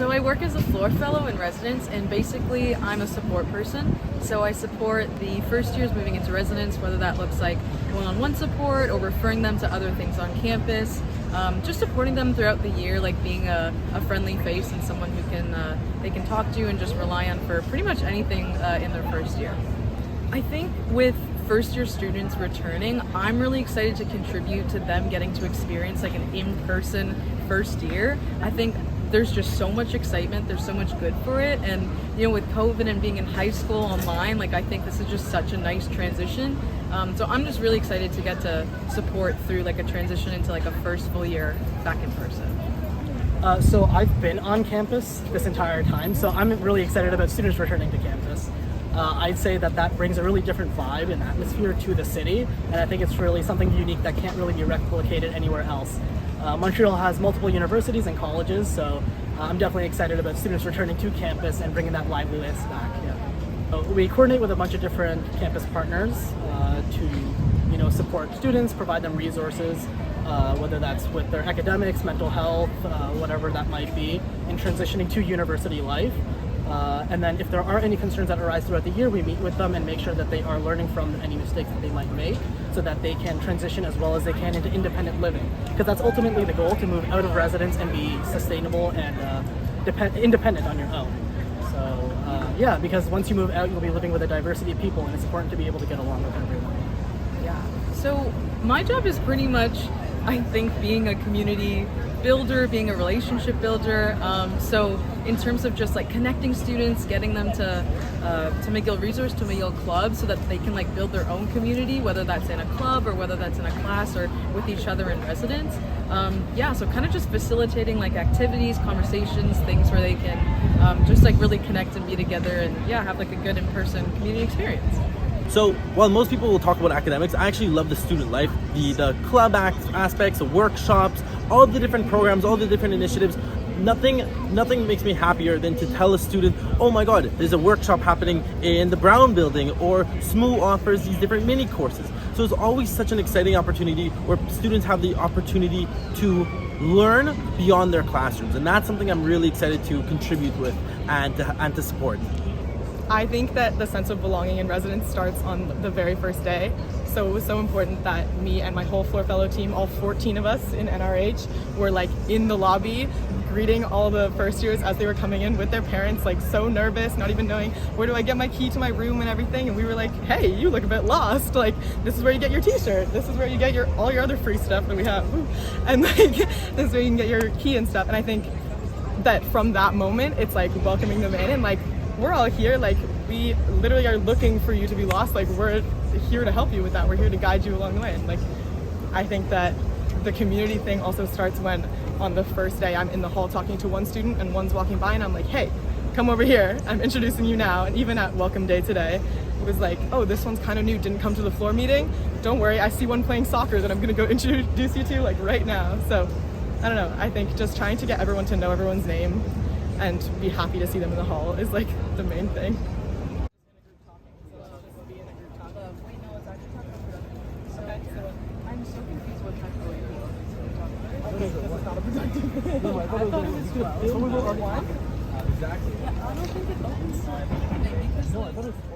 So I work as a floor fellow in residence, and basically I'm a support person. So I support the first years moving into residence, whether that looks like one-on-one support or referring them to other things on campus, just supporting them throughout the year, like being a friendly face and someone who they can talk to and just rely on for pretty much anything in their first year. I think with first year students returning, I'm really excited to contribute to them getting to experience like an in-person first year. I think there's just so much excitement, there's so much good for it, and with COVID and being in high school online, like I think this is just such a nice transition. So I'm just really excited to get to support through like a transition into like a first full year back in person. So I've been on campus this entire time, so I'm really excited about students returning to campus. I'd say that brings a really different vibe and atmosphere to the city, and I think it's really something unique that can't really be replicated anywhere else. Montreal has multiple universities and colleges, so I'm definitely excited about students returning to campus and bringing that liveliness back. Yeah. We coordinate with a bunch of different campus partners to support students, provide them resources, whether that's with their academics, mental health, whatever that might be, in transitioning to university life. And then if there are any concerns that arise throughout the year, we meet with them and make sure that they are learning from any mistakes that they might make so that they can transition as well as they can into independent living. Because that's ultimately the goal, to move out of residence and be sustainable and independent on your own. So yeah, because once you move out, you'll be living with a diversity of people, and it's important to be able to get along with everyone. Yeah, so my job is pretty much, I think, being a community builder, being a relationship builder. So in terms of just like connecting students, getting them to McGill Resource, to McGill Club, so that they can like build their own community, whether that's in a club or whether that's in a class or with each other in residence. So kind of just facilitating like activities, conversations, things where they can just like really connect and be together and have like a good in-person community experience. So while most people will talk about academics, I actually love the student life, the club aspects, the workshops, all the different programs, all the different initiatives. Nothing makes me happier than to tell a student, oh my god, there's a workshop happening in the Brown building, or SMU offers these different mini courses. So it's always such an exciting opportunity where students have the opportunity to learn beyond their classrooms, and that's something I'm really excited to contribute with and to support. I think that the sense of belonging in residence starts on the very first day. So it was so important that me and my whole floor fellow team, all 14 of us in NRH, were like in the lobby greeting all the first years as they were coming in with their parents, like so nervous, not even knowing where do I get my key to my room and everything. And we were like, hey, you look a bit lost. Like, this is where you get your t-shirt. This is where you get all your other free stuff that we have. Woo. And like, this is where you can get your key and stuff. And I think that from that moment, it's like welcoming them in and like, we're all here, like we literally are looking for you to be lost, like we're here to help you with that, we're here to guide you along the way. And like, I think that the community thing also starts when on the first day I'm in the hall talking to one student and one's walking by and I'm like, hey, come over here, I'm introducing you now. And even at welcome day today, it was like, oh, this one's kind of new, didn't come to the floor meeting, don't worry, I see one playing soccer that I'm gonna go introduce you to like right now. So I don't know, I think just trying to get everyone to know everyone's name and be happy to see them in the hall is like the main thing. I'm so confused what type of Okay, so what's not a productive? No, I thought it was Exactly. Yeah, I don't think it opens. No, I thought it was